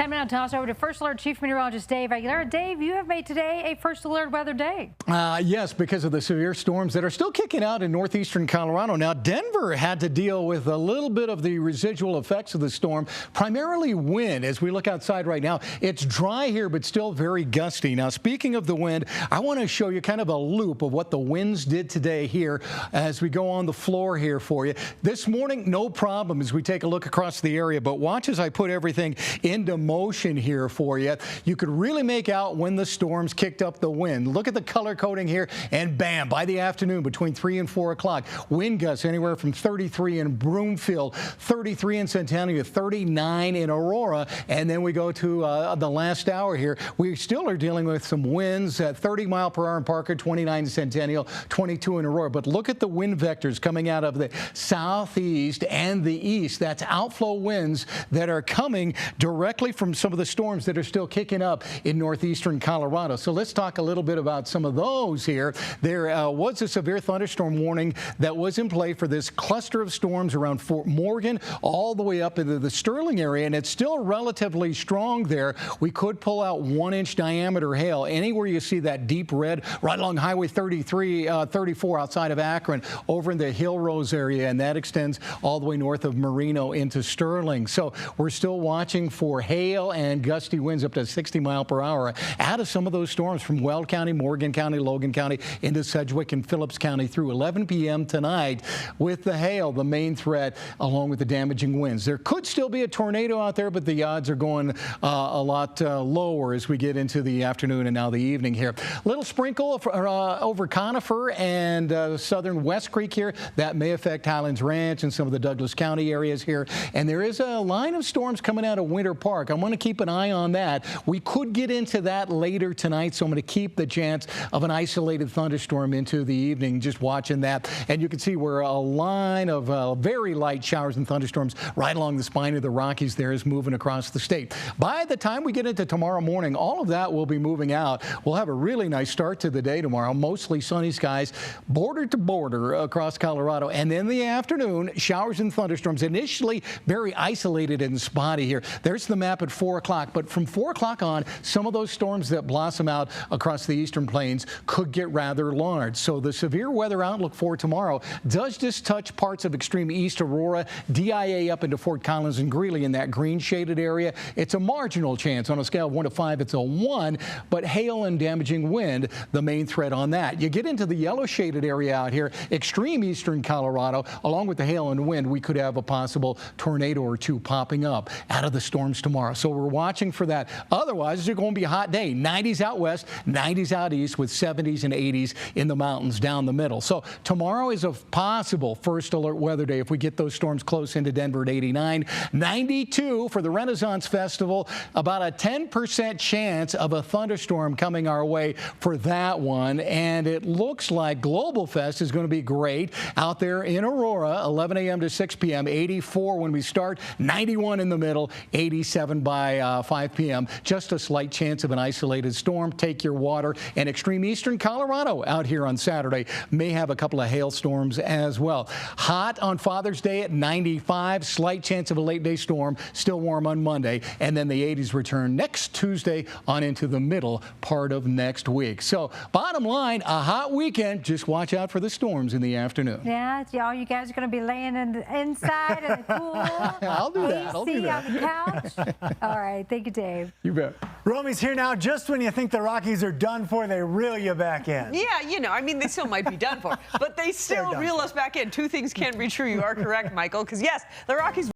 Time now to toss over to First Alert Chief Meteorologist Dave Aguilera. Dave, you have made today a First Alert weather day. Yes, because of the severe storms that are still kicking out in northeastern Colorado. Now, Denver had to deal with a little bit of the residual effects of the storm, primarily wind. As we look outside right now, it's dry here, but still very gusty. Now, speaking of the wind, I want to show you kind of a loop of what the winds did today here as we go on the floor here for you. This morning, no problem as we take a look across the area, but watch as I put everything into motion here for you. You could really make out when the storms kicked up the wind. Look at the color coding here, and bam, by the afternoon between 3 and 4 o'clock, wind gusts anywhere from 33 in Broomfield, 33 in Centennial, 39 in Aurora, and then we go to the last hour here. We still are dealing with some winds at 30 mile per hour in Parker, 29 in Centennial, 22 in Aurora. But look at the wind vectors coming out of the southeast and the east. That's outflow winds that are coming directly from some of the storms that are still kicking up in northeastern Colorado. So let's talk a little bit about some of those here. There was a severe thunderstorm warning that was in play for this cluster of storms around Fort Morgan all the way up into the Sterling area, and it's still relatively strong there. We could pull out 1-inch diameter hail anywhere you see that deep red right along Highway 34 outside of Akron over in the Hill Rose area, and that extends all the way north of Merino into Sterling. So we're still watching for hail and gusty winds up to 60 mile per hour out of some of those storms from Weld County, Morgan County, Logan County into Sedgwick and Phillips County through 11 p.m. tonight, with the hail the main threat along with the damaging winds. There could still be a tornado out there, but the odds are going a lot lower as we get into the afternoon and now the evening here. Little sprinkle over Conifer and southern West Creek here. That may affect Highlands Ranch and some of the Douglas County areas here. And there is a line of storms coming out of Winter Park. I'm going to keep an eye on that. We could get into that later tonight, so I'm going to keep the chance of an isolated thunderstorm into the evening, just watching that. And you can see where a line of very light showers and thunderstorms right along the spine of the Rockies there is moving across the state. By the time we get into tomorrow morning, all of that will be moving out. We'll have a really nice start to the day tomorrow, mostly sunny skies, border to border across Colorado. And in the afternoon, showers and thunderstorms, initially very isolated and spotty here. There's the map at 4 o'clock, but from 4 o'clock on, some of those storms that blossom out across the eastern plains could get rather large. So the severe weather outlook for tomorrow does just touch parts of extreme east Aurora, DIA up into Fort Collins and Greeley in that green shaded area. It's a marginal chance. On a scale of 1 to 5, it's a 1, but hail and damaging wind, the main threat on that. You get into the yellow shaded area out here, extreme eastern Colorado, along with the hail and wind, we could have a possible tornado or two popping up out of the storms tomorrow. So we're watching for that. Otherwise, it's going to be a hot day. 90s out west, 90s out east, with 70s and 80s in the mountains down the middle. So tomorrow is a possible first alert weather day if we get those storms close into Denver at 89. 92 for the Renaissance Festival. About a 10% chance of a thunderstorm coming our way for that one. And it looks like Global Fest is going to be great out there in Aurora, 11 a.m. to 6 p.m. 84 when we start, 91 in the middle, 87 by 5 p.m. Just a slight chance of an isolated storm. Take your water. And extreme eastern Colorado out here on Saturday may have a couple of hailstorms as well. Hot on Father's Day at 95. Slight chance of a late day storm. Still warm on Monday. And then the 80s return next Tuesday on into the middle part of next week. So bottom line, a hot weekend. Just watch out for the storms in the afternoon. Yeah, y'all, you guys are going to be laying inside in the cool. I'll do that. I'll do that. On the couch. All right. Thank you, Dave. You bet. Romy's here now. Just when you think the Rockies are done for, they reel you back in. Yeah, you know, I mean, they still might be done for, but they still reel us back in. Two things can't be true. You are correct, Michael, because yes, the Rockies